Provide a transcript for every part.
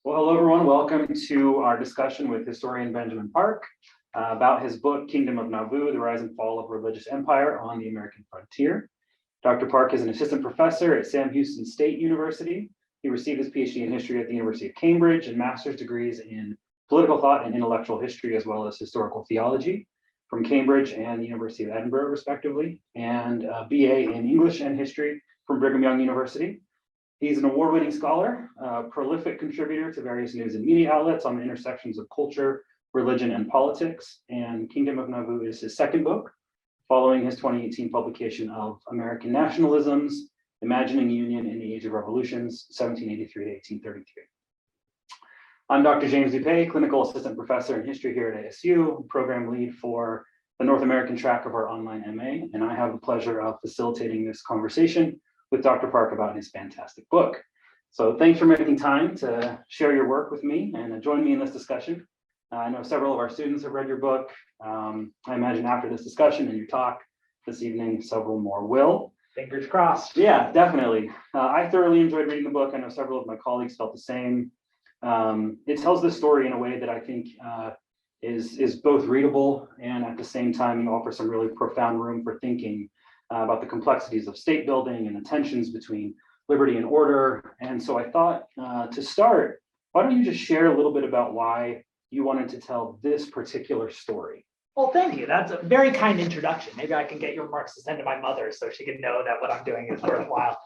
Well, hello everyone. Welcome to our discussion with historian Benjamin Park about his book, Kingdom of Nauvoo, The Rise and Fall of Religious Empire on the American Frontier. Dr. Park is an assistant professor at Sam Houston State University. He received his PhD in history at the University of Cambridge and master's degrees in political thought and intellectual history, as well as historical theology from Cambridge and the University of Edinburgh, respectively, and a BA in English and history from Brigham Young University. He's an award-winning scholar, a prolific contributor to various news and media outlets on the intersections of culture, religion, and politics. And Kingdom of Nauvoo is his second book, following his 2018 publication of American Nationalisms, Imagining Union in the Age of Revolutions, 1783 to 1833. I'm Dr. James Dupey, clinical assistant professor in history here at ASU, program lead for the North American track of our online MA, and I have the pleasure of facilitating this conversation with Dr. Park about his fantastic book. So thanks for making time to share your work with me and join me in this discussion. I know several of our students have read your book. I imagine after this discussion and your talk this evening, several more will. Fingers crossed. Yeah, definitely. I thoroughly enjoyed reading the book. I know several of my colleagues felt the same. It tells this story in a way that I think is both readable and at the same time you offer some really profound room for thinking about the complexities of state building and the tensions between liberty and order. And so I thought to start, why don't you just share a little bit about why you wanted to tell this particular story? Well, thank you. That's a very kind introduction. Maybe I can get your remarks to send to my mother so she can know that what I'm doing is worthwhile.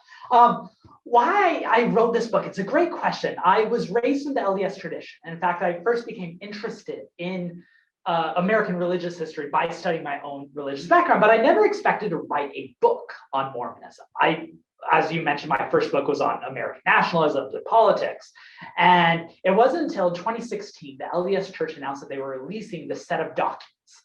Why I wrote this book, it's a great question. I was raised in the LDS tradition. In fact, I first became interested in American religious history by studying my own religious background, but I never expected to write a book on Mormonism. As you mentioned, my first book was on American nationalism and politics. And it wasn't until 2016, the LDS Church announced that they were releasing the set of documents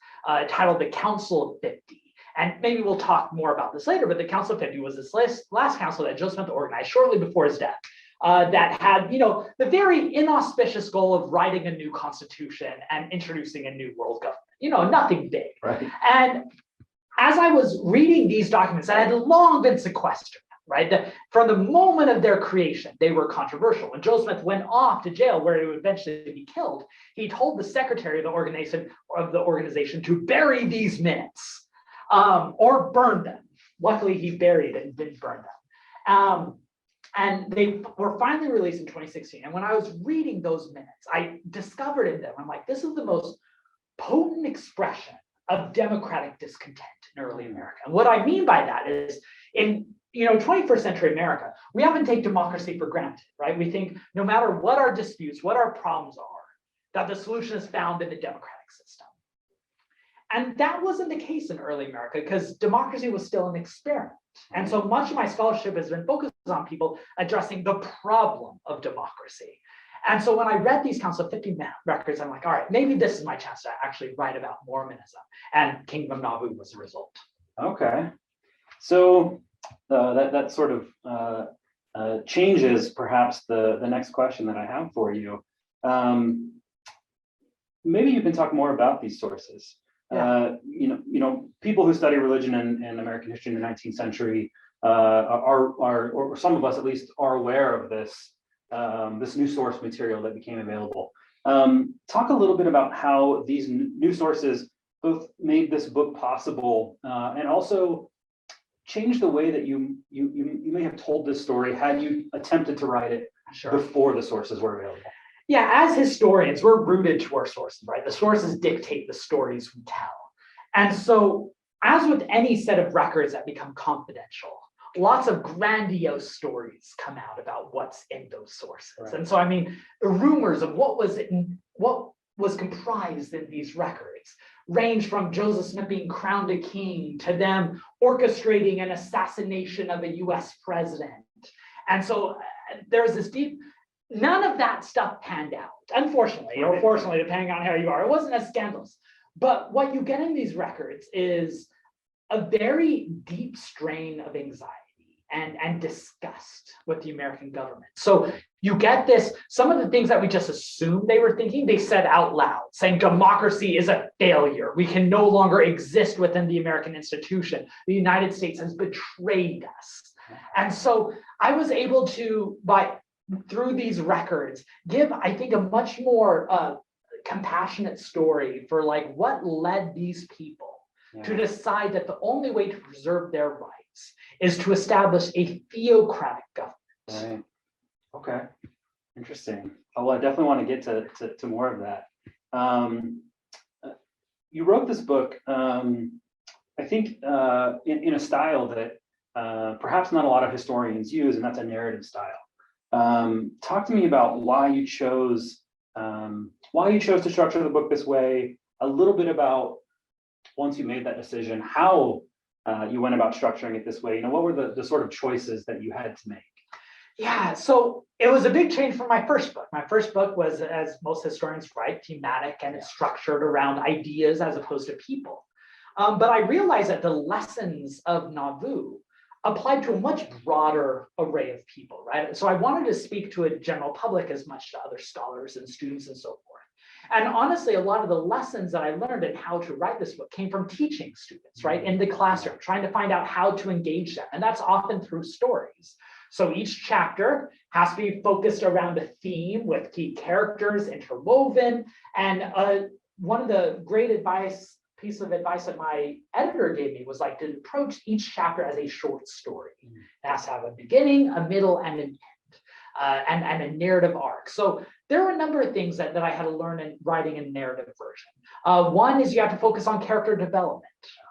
titled the Council of 50. And maybe we'll talk more about this later, but the Council of 50 was this last council that Joe Smith organized shortly before his death. That had, the very inauspicious goal of writing a new constitution and introducing a new world government. Nothing big. Right. And as I was reading these documents that had long been sequestered, right, from the moment of their creation, they were controversial. When Joe Smith went off to jail, where he would eventually be killed, he told the secretary of the organization to bury these minutes or burn them. Luckily, he buried it and didn't burn them. And they were finally released in 2016. And when I was reading those minutes, I discovered in them, I'm like, this is the most potent expression of democratic discontent in early America. And what I mean by that is in 21st century America, we often take democracy for granted, right? We think no matter what our disputes, what our problems are, that the solution is found in the democratic system. And that wasn't the case in early America because democracy was still an experiment. And so much of my scholarship has been focused on people addressing the problem of democracy. And so when I read these Council of 50 records, I'm like, all right, maybe this is my chance to actually write about Mormonism. And Kingdom of Nauvoo was the result. Okay. So that sort of changes perhaps the next question that I have for you. Maybe you can talk more about these sources. Yeah. People who study religion and American history in the 19th century or some of us at least, are aware of this new source material that became available. Talk a little bit about how these new sources both made this book possible and also changed the way that you may have told this story had you attempted to write it before the sources were available. Yeah, as historians, we're rooted to our sources, right? The sources dictate the stories we tell. And so, as with any set of records that become confidential, lots of grandiose stories come out about what's in those sources. Right. And so, the rumors of what was comprised in these records range from Joseph Smith being crowned a king to them orchestrating an assassination of a US president. And so there's this none of that stuff panned out, unfortunately, or fortunately, depending on how you are. It wasn't as scandalous. But what you get in these records is a very deep strain of anxiety and disgust with the American government. So you get this, some of the things that we just assumed they were thinking, they said out loud, saying democracy is a failure. We can no longer exist within the American institution. The United States has betrayed us. And so I was able to, by through these records, give, I think, a much more compassionate story for like what led these people to decide that the only way to preserve their rights is to establish a theocratic government. Right. Okay. Interesting. Oh, well, I definitely want to get to more of that. You wrote this book, I think, in a style that perhaps not a lot of historians use, and that's a narrative style. Talk to me about why you chose to structure the book this way. A little bit about, once you made that decision, how you went about structuring it this way. You know, what were the sort of choices that you had to make? Yeah, so it was a big change from my first book. My first book was, as most historians write, thematic, and it's structured around ideas as opposed to people. But I realized that the lessons of Nauvoo applied to a much broader array of people, right? So I wanted to speak to a general public as much to other scholars and students and so forth. And honestly, a lot of the lessons that I learned in how to write this book came from teaching students, right, in the classroom, trying to find out how to engage them. And that's often through stories. So each chapter has to be focused around a theme with key characters interwoven. And one of the great piece of advice that my editor gave me was like to approach each chapter as a short story. It has to have a beginning, a middle, and an end, and a narrative arc. So there are a number of things that I had to learn in writing a narrative version. One is you have to focus on character development,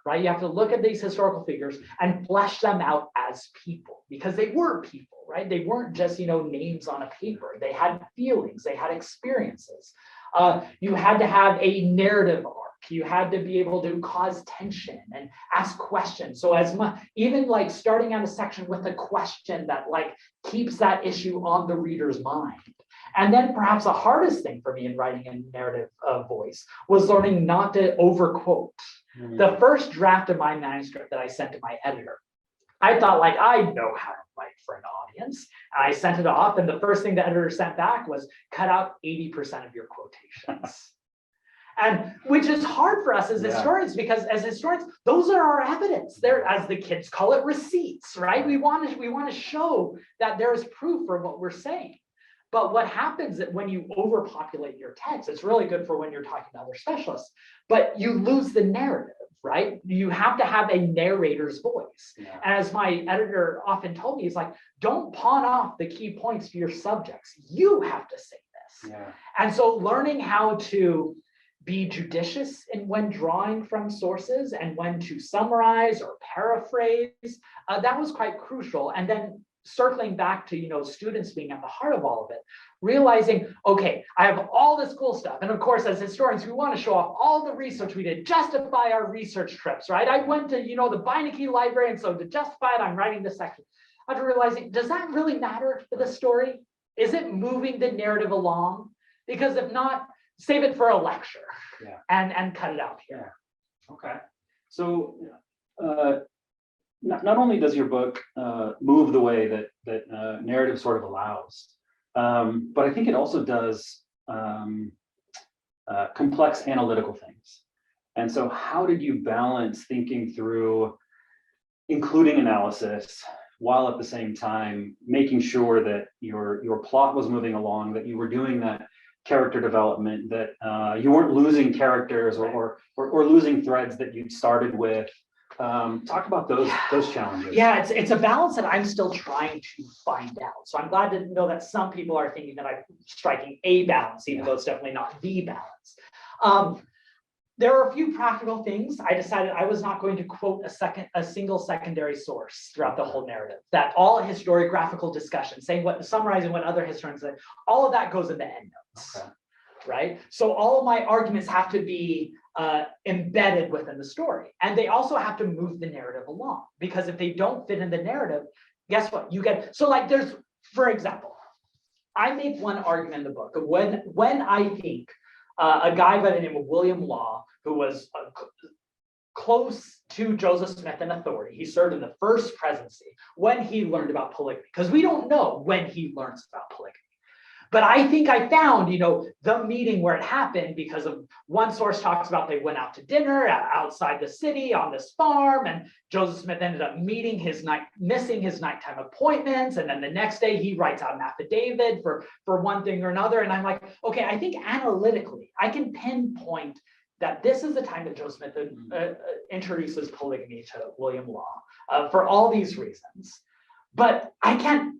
right? You have to look at these historical figures and flesh them out as people, because they were people, right? They weren't just, names on a paper. They had feelings, they had experiences. You had to have a narrative arc. You had to be able to cause tension and ask questions. So even like starting out a section with a question that like keeps that issue on the reader's mind. And then perhaps the hardest thing for me in writing a narrative voice was learning not to overquote. The first draft of my manuscript that I sent to my editor, I thought like, I know how to write for an audience. And I sent it off, and the first thing the editor sent back was cut out 80% of your quotations. And which is hard for us as historians, because as historians, those are our evidence. They're, as the kids call it, receipts, right? We want to show that there is proof for what we're saying. But what happens that when you overpopulate your text, it's really good for when you're talking to other specialists, but you lose the narrative, right? You have to have a narrator's voice. And as my editor often told me, he's like, don't pawn off the key points to your subjects. You have to say this. And so learning how to be judicious in when drawing from sources and when to summarize or paraphrase, that was quite crucial. And then circling back to students being at the heart of all of it, realizing, okay, I have all this cool stuff, and of course as historians we want to show off all the research we did, justify our research trips, right? I went to the Beinecke Library, and so to justify it I'm writing this section. After realizing, does that really matter for the story? Is it moving the narrative along? Because if not, save it for a lecture and cut it out here. Okay. So not only does your book move the way that narrative sort of allows, but I think it also does complex analytical things. And so how did you balance thinking through including analysis while at the same time making sure that your plot was moving along, that you were doing that character development, that you weren't losing characters or losing threads that you'd started with? Talk about those challenges. Yeah, it's a balance that I'm still trying to find out. So I'm glad to know that some people are thinking that I'm striking a balance, even though it's definitely not the balance. There are a few practical things. I decided I was not going to quote a single secondary source throughout the whole narrative. That all historiographical discussion, summarizing what other historians said, all of that goes in the endnotes, right? So all of my arguments have to be embedded within the story, and they also have to move the narrative along. Because if they don't fit in the narrative, guess what? For example, I make one argument in the book of when I think a guy by the name of William Law, who was close to Joseph Smith in authority, he served in the first presidency, when he learned about polygamy, because we don't know when he learns about polygamy. But I think I found, the meeting where it happened, because of one source talks about they went out to dinner outside the city on this farm, and Joseph Smith ended up missing his nighttime appointments. And then the next day he writes out an affidavit for one thing or another. And I'm like, okay, I think analytically I can pinpoint that this is the time that Joseph Smith introduces polygamy to William Law for all these reasons. But I can't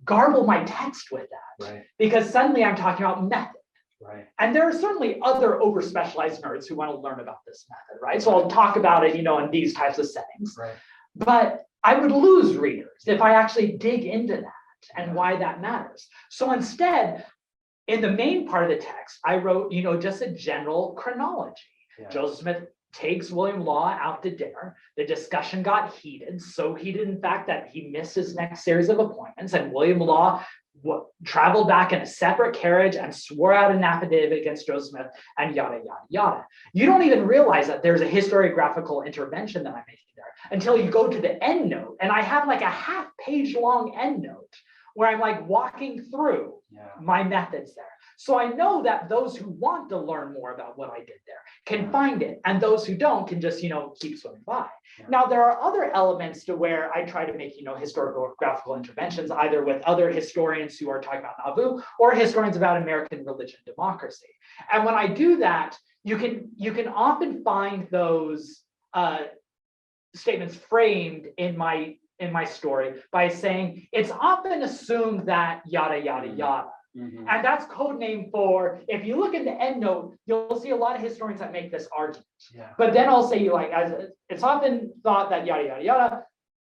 garble my text with that, Right. because suddenly I'm talking about method. Right. And there are certainly other over-specialized nerds who want to learn about this method, right? So I'll talk about it, in these types of settings. Right. But I would lose readers if I actually dig into that and why that matters. So instead, in the main part of the text, I wrote, just a general chronology. Yeah. Joseph Smith takes William Law out to dinner. The discussion got heated, so heated, in fact, that he missed his next series of appointments, and William Law traveled back in a separate carriage and swore out an affidavit against Joseph Smith, and yada, yada, yada. You don't even realize that there's a historiographical intervention that I'm making there until you go to the end note, and I have like a half-page long end note where I'm like walking through my methods there. So I know that those who want to learn more about what I did there can find it, and those who don't can just, keep swimming by. Yeah. Now, there are other elements to where I try to make, historical graphical interventions, either with other historians who are talking about Nauvoo or historians about American religion and democracy. And when I do that, you can often find those statements framed in my story by saying it's often assumed that yada, yada, yada. Mm-hmm. And that's code name for, if you look in the end note, you'll see a lot of historians that make this argument. Yeah. But then I'll say, it's often thought that yada, yada, yada,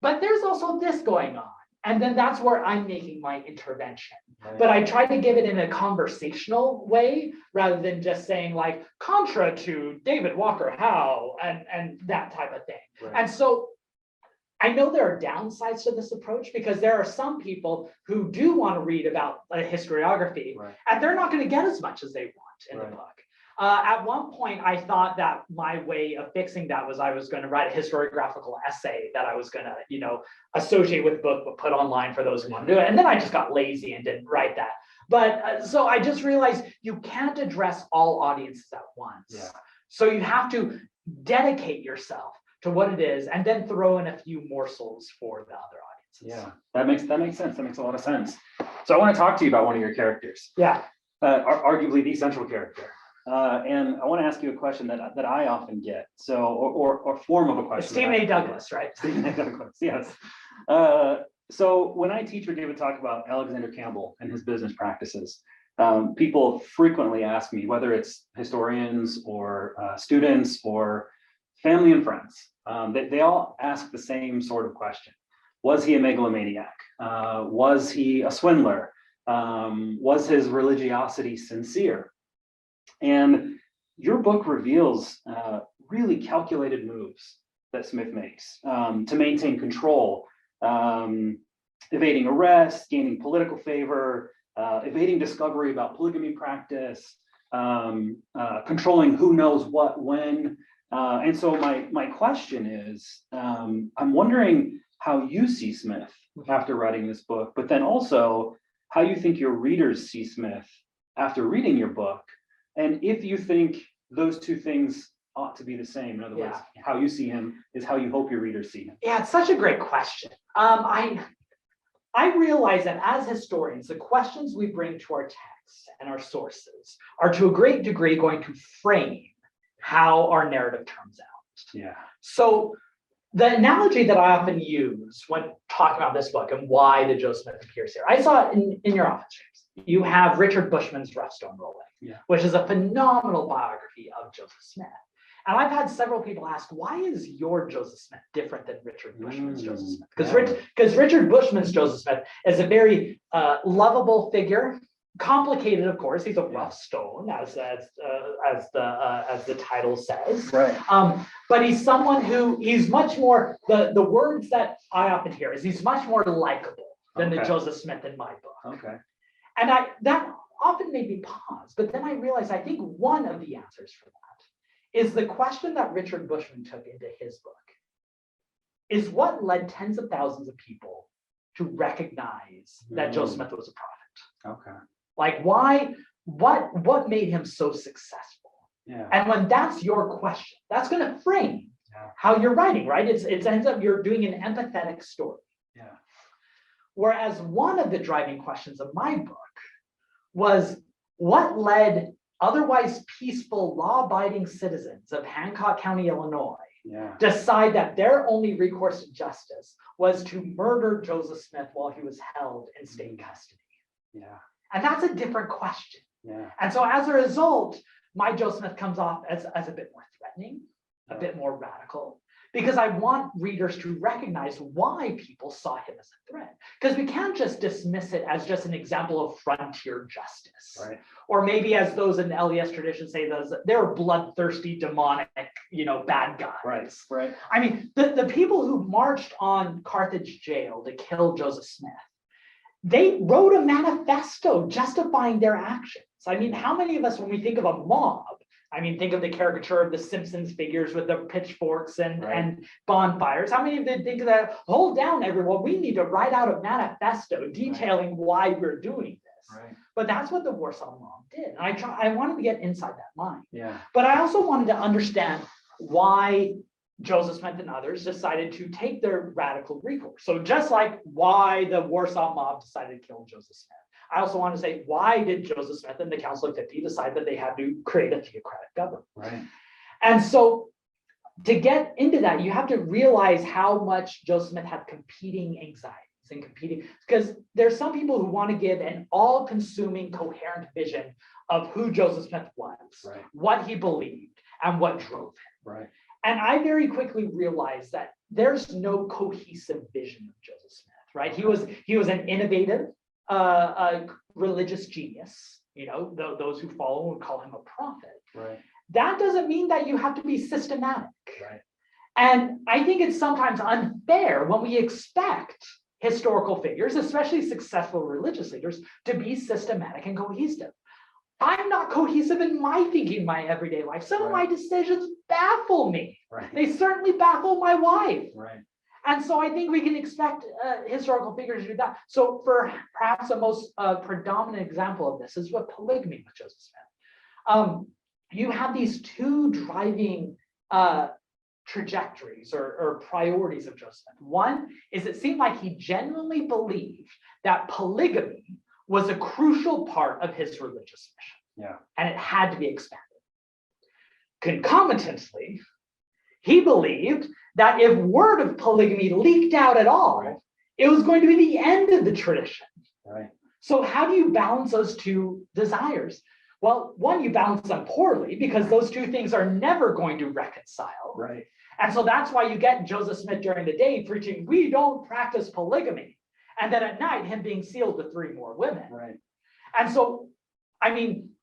but there's also this going on. And then that's where I'm making my intervention. Right. But I try to give it in a conversational way rather than just saying like contra to David Walker Howe and that type of thing. Right. And so I know there are downsides to this approach, because there are some people who do want to read about historiography, Right. and they're not going to get as much as they want in the book. At one point, I thought that my way of fixing that was I was going to write a historiographical essay that I was going to, associate with the book, but put online for those who want to do it. And then I just got lazy and didn't write that. But so I just realized you can't address all audiences at once. Yeah. So you have to dedicate yourself to what it is, and then throw in a few morsels for the other audiences. Yeah, that makes sense. That makes a lot of sense. So I want to talk to you about one of your characters. Yeah. Arguably the central character. And I want to ask you a question that I often get. So, or form of a question. Stephen A. Douglas, right? Stephen A. Douglas, yes. So when I teach or give a talk about Alexander Campbell and his business practices, people frequently ask me, whether it's historians or students or family and friends, they all ask the same sort of question. Was he a megalomaniac? Was he a swindler? Was his religiosity sincere? And your book reveals really calculated moves that Smith makes to maintain control, evading arrest, gaining political favor, evading discovery about polygamy practice, controlling who knows what when. And so my question is, I'm wondering how you see Smith after writing this book, but then also how you think your readers see Smith after reading your book, and if you think those two things ought to be the same. In other words, how you see him is how you hope your readers see him. Yeah, it's such a great question. I realize that as historians, the questions we bring to our texts and our sources are to a great degree going to frame how our narrative turns out. Yeah. So the analogy that I often use when talking about this book and why the Joseph Smith appears here, I saw it in your office, James. You have Richard Bushman's Rough Stone Rolling, which is a phenomenal biography of Joseph Smith. And I've had several people ask, why is your Joseph Smith different than Richard Bushman's Joseph Smith? Because Richard Bushman's Joseph Smith is a very lovable figure. Complicated, of course. He's a rough stone, as the title says. Right. But he's someone he's much more. The words that I often hear is he's much more likable than the Joseph Smith in my book. Okay. And that often made me pause. But then I realized I think one of the answers for that is the question that Richard Bushman took into his book is what led tens of thousands of people to recognize that Joseph Smith was a prophet. Okay. Like why, what made him so successful? Yeah. And when that's your question, that's going to frame how you're writing, right? It ends up you're doing an empathetic story. Yeah. Whereas one of the driving questions of my book was what led otherwise peaceful, law-abiding citizens of Hancock County, Illinois, decide that their only recourse to justice was to murder Joseph Smith while he was held in state custody. Yeah. And that's a different question. Yeah. And so as a result, my Joseph Smith comes off as a bit more threatening, a bit more radical, because I want readers to recognize why people saw him as a threat. Because we can't just dismiss it as just an example of frontier justice. Right. Or maybe as those in the LDS tradition say, they're bloodthirsty, demonic, bad guys. Right. Right. I mean, the people who marched on Carthage jail to kill Joseph Smith, they wrote a manifesto justifying their actions. I mean, how many of us, when we think of a mob, think of the caricature of the Simpsons figures with the pitchforks and bonfires. How many of them think of that? Hold down, everyone. We need to write out a manifesto detailing why we're doing this. Right. But that's what the Warsaw Mob did. And I wanted to get inside that mind. Yeah. But I also wanted to understand why Joseph Smith and others decided to take their radical recourse. So just like why the Warsaw Mob decided to kill Joseph Smith, I also want to say, why did Joseph Smith and the Council of 50 decide that they had to create a theocratic government? Right. And so to get into that, you have to realize how much Joseph Smith had competing anxieties and competing, because there's some people who want to give an all-consuming coherent vision of who Joseph Smith was, what he believed, and what drove him. Right. And I very quickly realized that there's no cohesive vision of Joseph Smith, right? He was an innovative, a religious genius. Those who follow would call him a prophet. Right. That doesn't mean that you have to be systematic. Right. And I think it's sometimes unfair when we expect historical figures, especially successful religious leaders, to be systematic and cohesive. I'm not cohesive in my thinking, my everyday life. Some of my decisions baffle me. Right. They certainly baffle my wife. Right. And so I think we can expect historical figures to do that. So for perhaps the most predominant example of this is what polygamy with Joseph Smith. You have these two driving trajectories or priorities of Joseph Smith. One is it seemed like he genuinely believed that polygamy was a crucial part of his religious mission. Yeah. And it had to be expanded. Concomitantly, he believed that if word of polygamy leaked out at all, it was going to be the end of the tradition. Right. So how do you balance those two desires? Well, one, you balance them poorly because those two things are never going to reconcile. Right. And so that's why you get Joseph Smith during the day preaching, we don't practice polygamy. And then at night, him being sealed to 3 more women. Right. And so,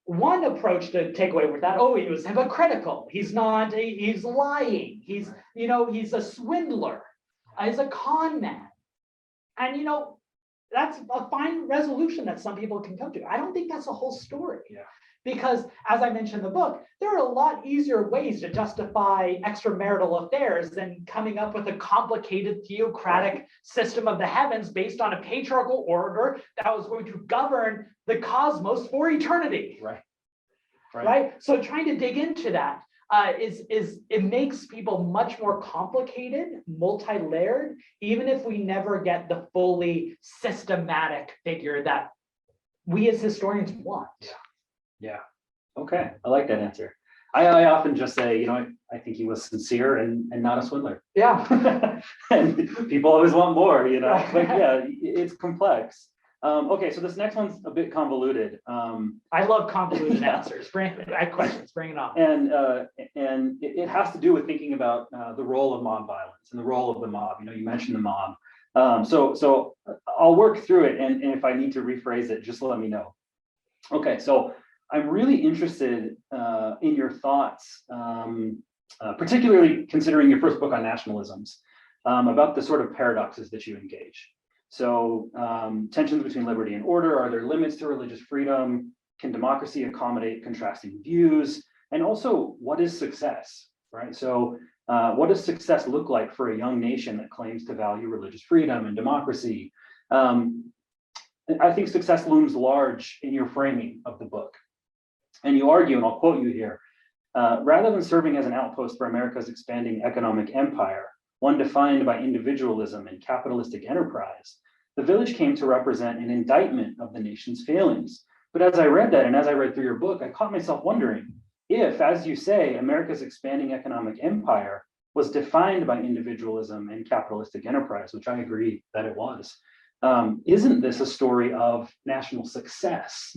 one approach to take away with that, he was hypocritical. He's not, he's lying. He's, he's a swindler. He's a con man. And, that's a fine resolution that some people can come to. I don't think that's the whole story. Yeah. Because as I mentioned in the book, there are a lot easier ways to justify extramarital affairs than coming up with a complicated theocratic system of the heavens based on a patriarchal order that was going to govern the cosmos for eternity. Right? So trying to dig into that it makes people much more complicated, multi-layered, even if we never get the fully systematic figure that we as historians want. Yeah. Okay. I like that answer. I often just say, I think he was sincere and not a swindler. Yeah. And people always want more, but yeah, it's complex. Okay, so this next one's a bit convoluted. I love convoluted answers. Questions, bring it on. And it has to do with thinking about the role of mob violence and the role of the mob. You mentioned the mob. So I'll work through it, and if I need to rephrase it, just let me know. Okay, so I'm really interested in your thoughts, particularly considering your first book on nationalisms, about the sort of paradoxes that you engage. So tensions between liberty and order, are there limits to religious freedom? Can democracy accommodate contrasting views? And also, what is success, right? So what does success look like for a young nation that claims to value religious freedom and democracy? I think success looms large in your framing of the book. And you argue, and I'll quote you here, rather than serving as an outpost for America's expanding economic empire, one defined by individualism and capitalistic enterprise, the village came to represent an indictment of the nation's failings. But as I read that, and as I read through your book, I caught myself wondering if, as you say, America's expanding economic empire was defined by individualism and capitalistic enterprise, which I agree that it was. Isn't this a story of national success?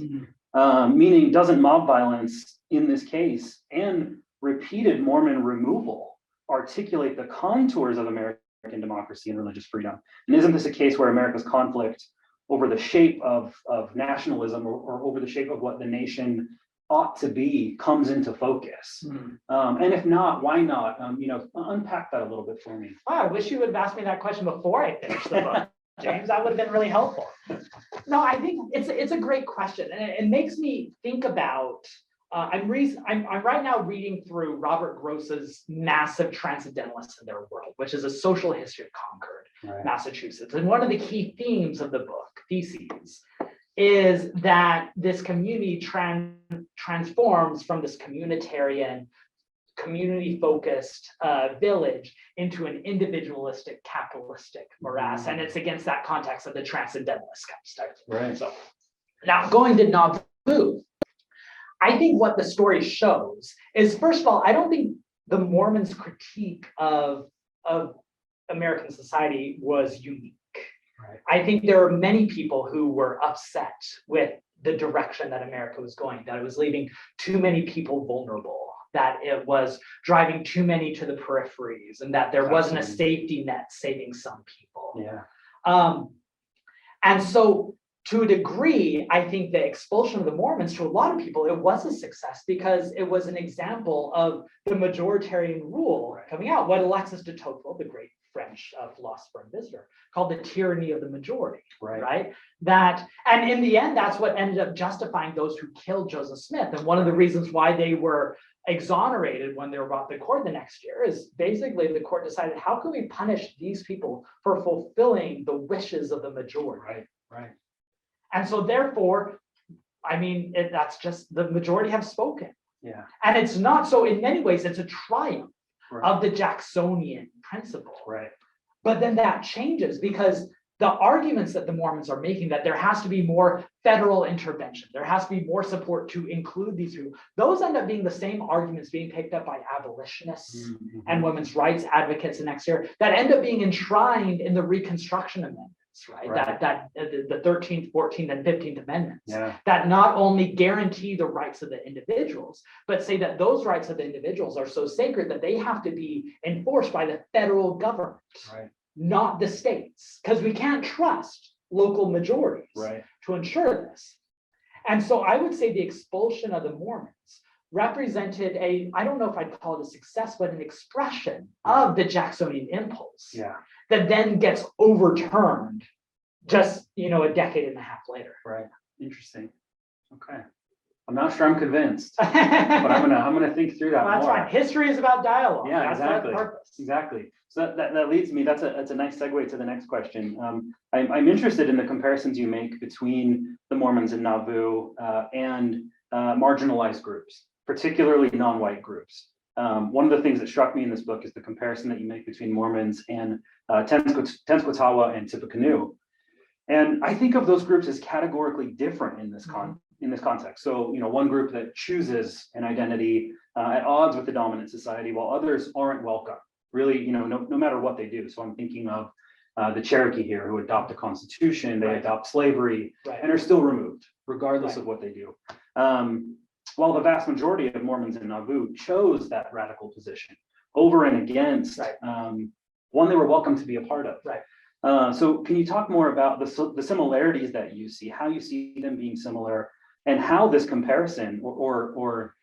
Meaning, doesn't mob violence in this case and repeated Mormon removal articulate the contours of American democracy and religious freedom? And isn't this a case where America's conflict over the shape of nationalism or over the shape of what the nation ought to be comes into focus? And if not, why not? Unpack that a little bit for me. Wow, I wish you would have asked me that question before I finished the book, James. That would have been really helpful. No, I think it's a great question, and it makes me think about. I'm right now reading through Robert Gross's massive Transcendentalists in Their World, which is a social history of Concord, Massachusetts. And one of the key themes of the book, theses, is that this community transforms from this communitarian, community-focused village into an individualistic, capitalistic morass. And it's against that context of the Transcendentalist kind of stuff. Right. So now going to Nauvoo, I think what the story shows is, first of all, I don't think the Mormons' critique of American society was unique. Right. I think there are many people who were upset with the direction that America was going, that it was leaving too many people vulnerable, that it was driving too many to the peripheries, and that there wasn't a safety net saving some people. Yeah. And so, to a degree, I think the expulsion of the Mormons, to a lot of people, it was a success because it was an example of the majoritarian rule coming out. What Alexis de Tocqueville, the great French philosopher and visitor, called the tyranny of the majority, right? That, and in the end, that's what ended up justifying those who killed Joseph Smith. And one of the reasons why they were exonerated when they were brought to court the next year is basically the court decided, how can we punish these people for fulfilling the wishes of the majority? Right. And so therefore, I mean, that's just the majority have spoken. Yeah. And it's not, so in many ways, it's a triumph of the Jacksonian principle. Right. But then that changes because the arguments that the Mormons are making, that there has to be more federal intervention, there has to be more support to include these people, those end up being the same arguments being picked up by abolitionists and women's rights advocates the next year that end up being enshrined in the Reconstruction Amendments. That the 13th, 14th, and 15th Amendments that not only guarantee the rights of the individuals, but say that those rights of the individuals are so sacred that they have to be enforced by the federal government, not the states, because we can't trust local majorities to ensure this. And so I would say the expulsion of the Mormons represented I don't know if I'd call it a success, but an expression of the Jacksonian impulse that then gets overturned just, a decade and a half later. Right. Interesting. Okay. I'm not sure I'm convinced, but I'm gonna think through that Well, that's more. fine. History is about dialogue. Yeah, that's exactly. The purpose. Exactly. So that leads me. That's a nice segue to the next question. I'm interested in the comparisons you make between the Mormons in Nauvoo and marginalized groups, particularly non-white groups. One of the things that struck me in this book is the comparison that you make between Mormons and Tenskwatawa and Tippecanoe. And I think of those groups as categorically different in this context. So, one group that chooses an identity at odds with the dominant society, while others aren't welcome, really, no matter what they do. So I'm thinking of the Cherokee here who adopt a constitution, they adopt slavery, and are still removed, regardless of what they do. While the vast majority of Mormons in Nauvoo chose that radical position over and against one they were welcome to be a part of. So can you talk more about the similarities that you see, how you see them being similar, and how this comparison or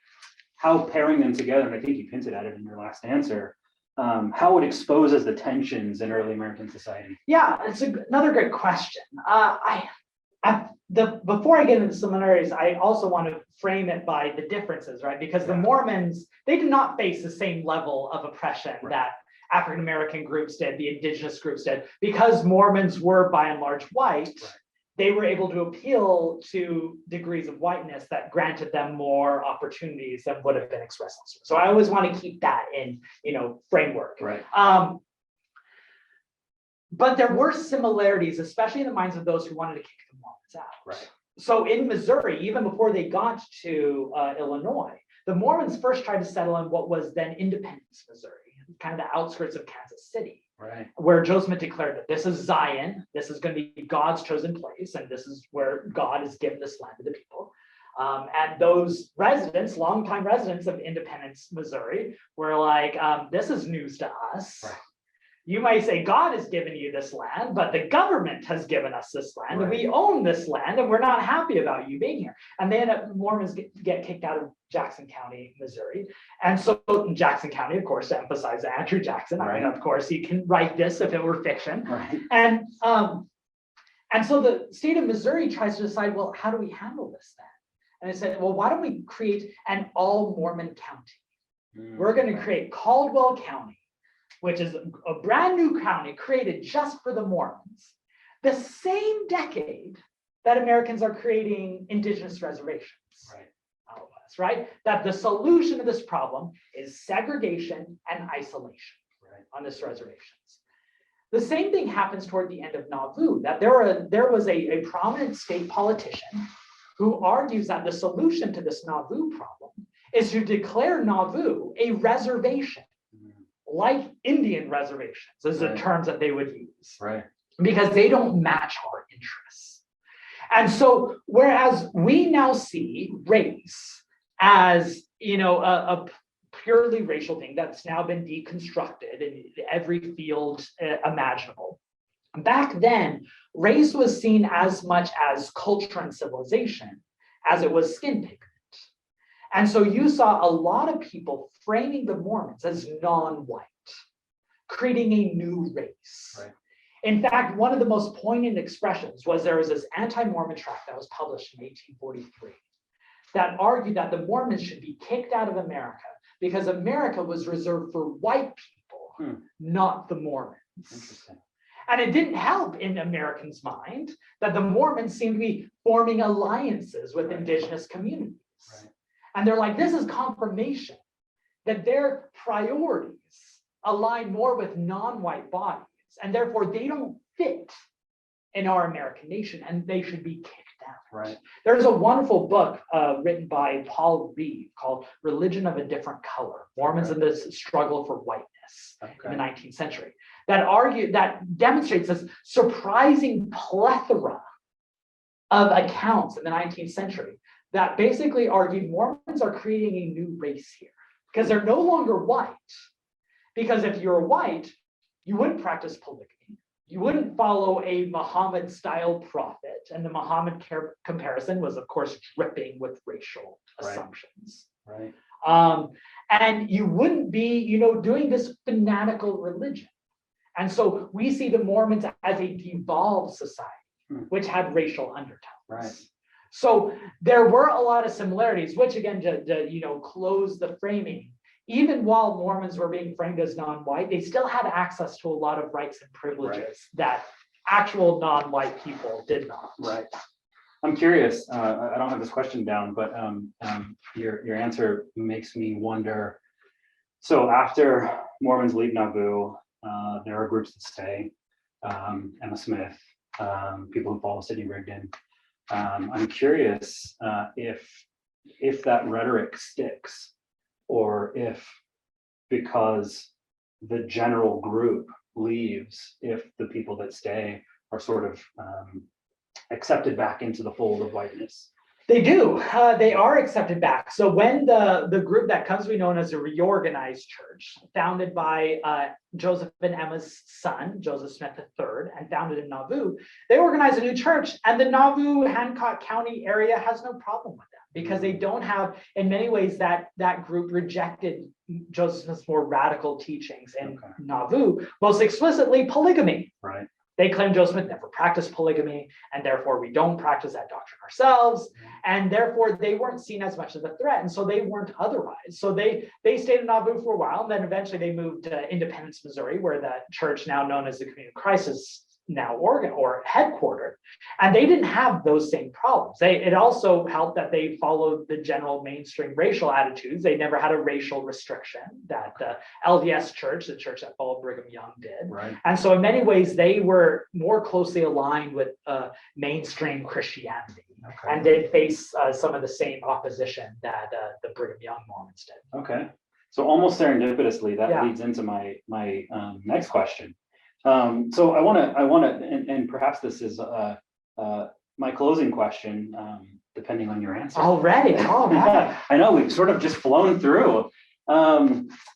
how pairing them together, and I think you hinted at it in your last answer, how it exposes the tensions in early American society? Yeah, it's another great question. Before I get into the similarities, I also want to frame it by the differences, right? Because the Mormons, they did not face the same level of oppression that African-American groups did, the indigenous groups did, because Mormons were by and large white. they were able to appeal to degrees of whiteness that granted them more opportunities than would have been expressed elsewhere. So I always want to keep that in, framework. Right. But there were similarities, especially in the minds of those who wanted to kick the Mormons out. Right. So in Missouri, even before they got to Illinois, the Mormons first tried to settle in what was then Independence, Missouri, kind of the outskirts of Kansas City. Right. Where Joseph Smith declared that this is Zion, this is going to be God's chosen place, and this is where God has given this land to the people. And those residents, longtime residents of Independence, Missouri, were like, this is news to us. Right. You might say God has given you this land, but the government has given us this land, and Right. we own this land, and we're not happy about you being here. And they end up, Mormons get kicked out of Jackson County, Missouri. And so Jackson County, of course, to emphasize Andrew Jackson. I mean, Right. of course, he can write this if it were fiction. Right. And so the state of Missouri tries to decide, well, how do we handle this then? And they said, well, why don't we create an all Mormon county? We're going to create Caldwell County, which is a brand new county created just for the Mormons, the same decade that Americans are creating indigenous reservations. Right. Right? That the solution to this problem is segregation and isolation, right, on this reservations. The same thing happens toward the end of Nauvoo, that there was a prominent state politician who argues that the solution to this Nauvoo problem is to declare Nauvoo a reservation, like Indian reservations, is the Right. terms that they would use, Right. because they don't match our interests. And so, whereas we now see race as, a purely racial thing that's now been deconstructed in every field imaginable, back then, race was seen as much as culture and civilization as it was skin pigment. And so you saw a lot of people framing the Mormons as non-white, creating a new race. Right. In fact, one of the most poignant expressions was there was this anti-Mormon tract that was published in 1843 that argued that the Mormons should be kicked out of America because America was reserved for white people, not the Mormons. Interesting. And it didn't help in Americans' mind that the Mormons seemed to be forming alliances with Right. indigenous communities. Right. And they're like, this is confirmation that their priorities align more with non-white bodies, and therefore they don't fit in our American nation, and they should be kicked out. Right. There's a wonderful book written by Paul Reeve called Religion of a Different Color, Mormons and the Struggle for Whiteness in the 19th century, that demonstrates this surprising plethora of accounts in the 19th century that basically argued Mormons are creating a new race here because they're no longer white. Because if you're white, you wouldn't practice polygamy. You wouldn't follow a Muhammad-style prophet. And the Muhammad comparison was, of course, dripping with racial assumptions. Right. And you wouldn't be, doing this fanatical religion. And so we see the Mormons as a devolved society, which had racial undertones. Right. So there were a lot of similarities, which again, to close the framing, even while Mormons were being framed as non-white, they still had access to a lot of rights and privileges that actual non-white people did not. Right. I'm curious, I don't have this question down, but your answer makes me wonder. So after Mormons leave Nauvoo, there are groups that stay, Emma Smith, people who follow Sidney Rigdon. I'm curious if that rhetoric sticks, or if, because the general group leaves, if the people that stay are sort of accepted back into the fold of whiteness. They do. They are accepted back. So when the group that comes to be known as a reorganized church, founded by Joseph and Emma's son, Joseph Smith III, and founded in Nauvoo, they organize a new church, and the Nauvoo, Hancock County area has no problem with them because they don't have, in many ways, that group rejected Joseph Smith's more radical teachings in Nauvoo, most explicitly polygamy. Right. They claim Joseph Smith never practiced polygamy, and therefore we don't practice that doctrine ourselves, and therefore they weren't seen as much of a threat, and so they weren't otherwise. So they stayed in Nauvoo for a while, and then eventually they moved to Independence, Missouri, where the church now known as the Community of Christ is now Oregon or headquartered, and they didn't have those same problems. It also helped that they followed the general mainstream racial attitudes. They never had a racial restriction that the LDS Church, the church that followed Brigham Young, did. Right. And so in many ways, they were more closely aligned with mainstream Christianity. Okay. And did face some of the same opposition that the Brigham Young Mormons did. Okay. So almost serendipitously, that Yeah. leads into my next question. So I want to, and perhaps this is my closing question, depending on your answer. Already, all right. I know we've sort of just flown through.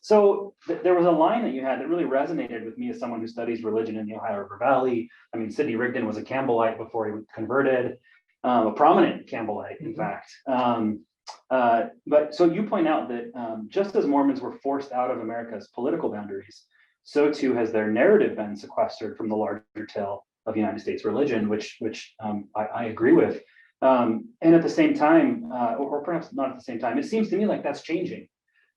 So there was a line that you had that really resonated with me as someone who studies religion in the Ohio River Valley. I mean, Sidney Rigdon was a Campbellite before he converted, a prominent Campbellite, in fact. But so you point out that just as Mormons were forced out of America's political boundaries, so too has their narrative been sequestered from the larger tale of United States religion, which I agree with. And at the same time, or perhaps not at the same time, it seems to me like that's changing,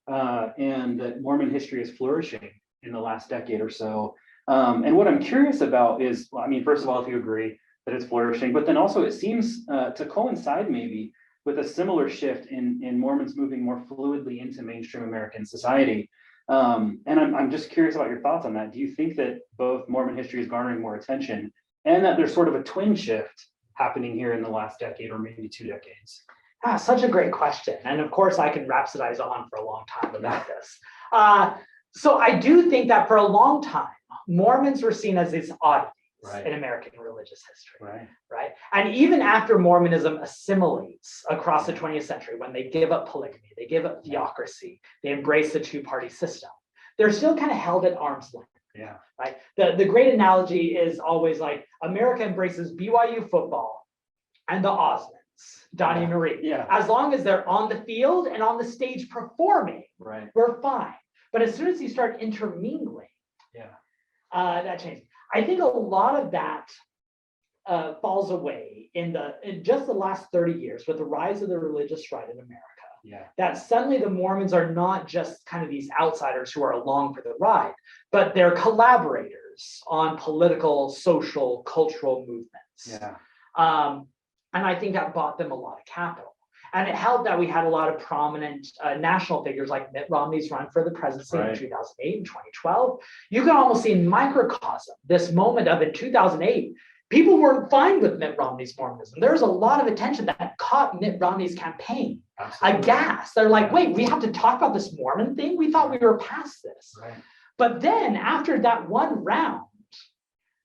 and that Mormon history is flourishing in the last decade or so. And what I'm curious about is, well, I mean, first of all, if you agree that it's flourishing, but then also it seems to coincide maybe with a similar shift in Mormons moving more fluidly into mainstream American society. And I'm just curious about your thoughts on that. Do you think that both Mormon history is garnering more attention and that there's sort of a twin shift happening here in the last decade or maybe 2 decades? Such a great question. And of course, I can rhapsodize on for a long time about this. So I do think that for a long time, Mormons were seen as these oddities in American religious history, right? And even after Mormonism assimilates across the 20th century, when they give up polygamy, they give up theocracy, they embrace the two-party system, they're still kind of held at arm's length. Yeah. Right. The great analogy is always like America embraces BYU football and the Osmonds, Donnie and Marie. Yeah. As long as they're on the field and on the stage performing, we're fine. But as soon as you start intermingling, that changes. I think a lot of that falls away in just the last 30 years with the rise of the religious right in America. Yeah. That suddenly the Mormons are not just kind of these outsiders who are along for the ride, but they're collaborators on political, social, cultural movements. Yeah. And I think that bought them a lot of capital. And it helped that we had a lot of prominent national figures like Mitt Romney's run for the presidency in 2008 and 2012. You can almost see in microcosm this moment of in 2008, people weren't fine with Mitt Romney's Mormonism. There was a lot of attention that caught Mitt Romney's campaign aghast. They're like, wait, we have to talk about this Mormon thing? We thought we were past this. But then after that one round,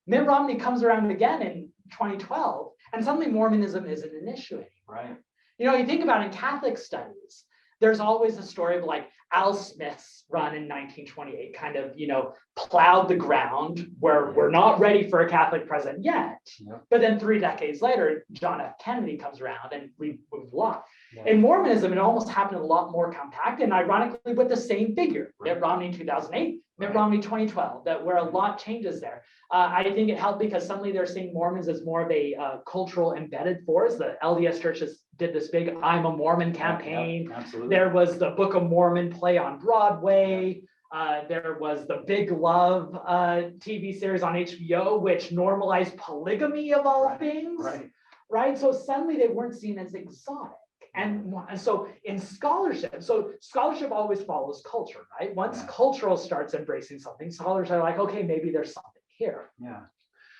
Mitt Romney comes around again in 2012, and suddenly Mormonism isn't an issue anymore. You know, you think about in Catholic studies, there's always a story of like Al Smith's run in 1928 kind of, plowed the ground where we're not ready for a Catholic president yet. But then 3 decades later, John F. Kennedy comes around and we've moved along. In Mormonism, it almost happened a lot more compact and ironically with the same figure. Mitt Romney in 2008, Mitt Romney 2012, where a lot changes there. I think it helped because suddenly they're seeing Mormons as more of a cultural embedded force. The LDS churches did this big I'm a Mormon campaign. There was the Book of Mormon play on Broadway. There was the Big Love TV series on HBO, which normalized polygamy of all things. So suddenly they weren't seen as exotic. And so in scholarship, scholarship always follows culture, right? Once cultural starts embracing something, scholars are like, okay, maybe there's something here.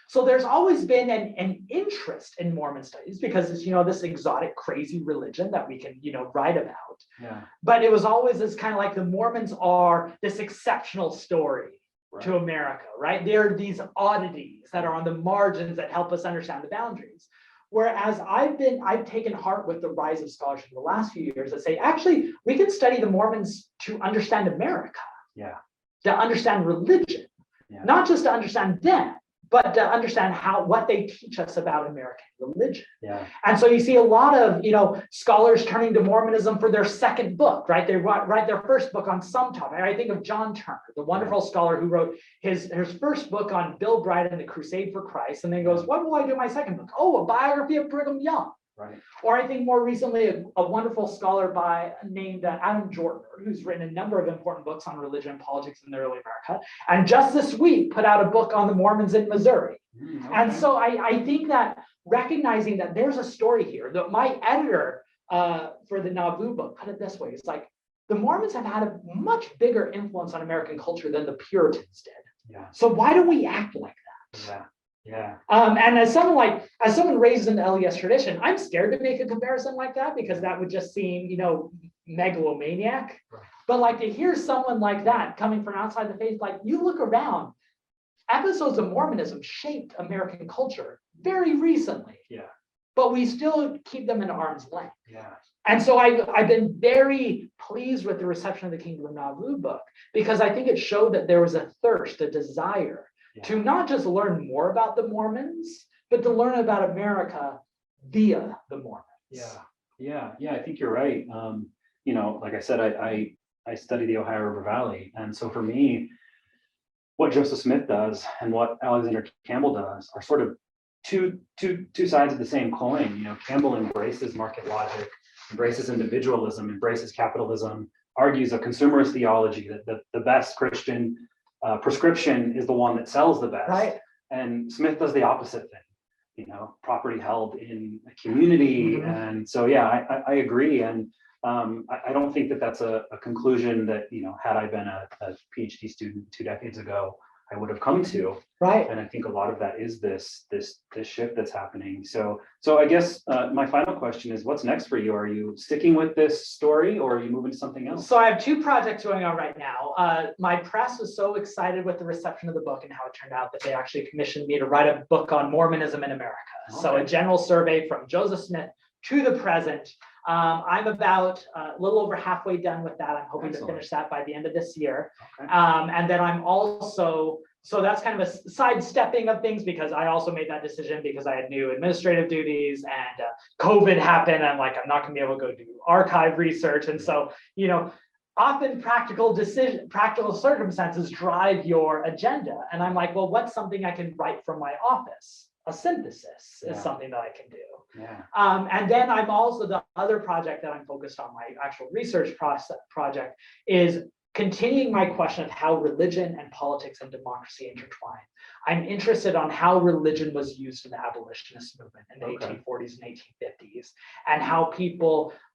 So there's always been an interest in Mormon studies because it's, this exotic, crazy religion that we can, write about. But it was always this kind of like the Mormons are this exceptional story to America, right? They're these oddities that are on the margins that help us understand the boundaries. Whereas I've taken heart with the rise of scholarship in the last few years that say, actually, we can study the Mormons to understand America, to understand religion, not just to understand them, but to understand what they teach us about American religion. And so you see a lot of, scholars turning to Mormonism for their second book, right? They write their first book on some topic. I think of John Turner, the wonderful scholar who wrote his first book on Bill Bright and the Crusade for Christ, and then goes, what will I do in my second book? Oh, a biography of Brigham Young. Or I think more recently, a wonderful scholar named Adam Jordan, who's written a number of important books on religion and politics in the early America, and just this week put out a book on the Mormons in Missouri. And so I think that recognizing that there's a story here, that my editor for the Nauvoo book put it this way, it's like, the Mormons have had a much bigger influence on American culture than the Puritans did. Yeah. So why don't we act like that? Yeah. Yeah. And as someone raised in the LDS tradition, I'm scared to make a comparison like that because that would just seem, megalomaniac. Right. But like to hear someone like that coming from outside the faith, like you look around, episodes of Mormonism shaped American culture very recently. Yeah. But we still keep them in arm's length. Yeah. And so I've been very pleased with the reception of the Kingdom of Nauvoo book because I think it showed that there was a thirst, a desire to not just learn more about the Mormons, but to learn about America via the Mormons. Yeah. I think you're right. Like I said, I study the Ohio River Valley, and so for me, what Joseph Smith does and what Alexander Campbell does are sort of two sides of the same coin. Campbell embraces market logic, embraces individualism, embraces capitalism, argues a consumerist theology that the best Christian prescription is the one that sells the best. Right. And Smith does the opposite thing, property held in a community. Mm-hmm. And so, I agree. And I don't think that that's a conclusion that, had I been a PhD student 2 decades ago, I would have come to. Right. And I think a lot of that is this shift that's happening. So I guess my final question is, what's next for you? Are you sticking with this story or are you moving to something else? So I have 2 projects going on right now. My press was so excited with the reception of the book and how it turned out that they actually commissioned me to write a book on Mormonism in America. Okay. So a general survey from Joseph Smith to the present. I'm about a little over halfway done with that. I'm hoping to finish that by the end of this year. Okay. And then I'm also, so that's kind of a sidestepping of things because I also made that decision because I had new administrative duties and COVID happened. I'm like, I'm not going to be able to go do archive research. And so, often practical circumstances drive your agenda. And I'm like, well, what's something I can write from my office? A synthesis is something that I can do. Yeah. And then I'm also, the other project that I'm focused on, my actual research project, is continuing my question of how religion and politics and democracy intertwine. I'm interested on how religion was used in the abolitionist movement in the 1840s and 1850s, and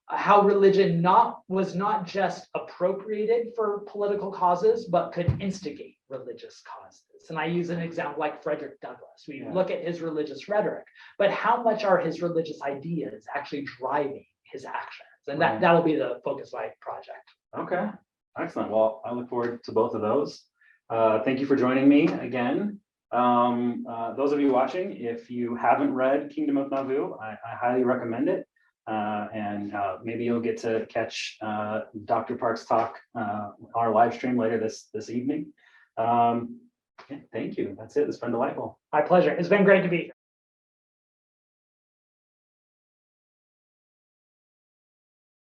how religion was not just appropriated for political causes, but could instigate religious causes. And I use an example like Frederick Douglass. We look at his religious rhetoric, but how much are his religious ideas actually driving his actions? And that'll be the focus of my project. Okay, excellent. Well, I look forward to both of those. Thank you for joining me again. Those of you watching, if you haven't read Kingdom of Nauvoo, I highly recommend it. And maybe you'll get to catch Dr. Park's talk, our live stream later this evening. Thank you. That's it. It's been delightful. My pleasure. It's been great to be here.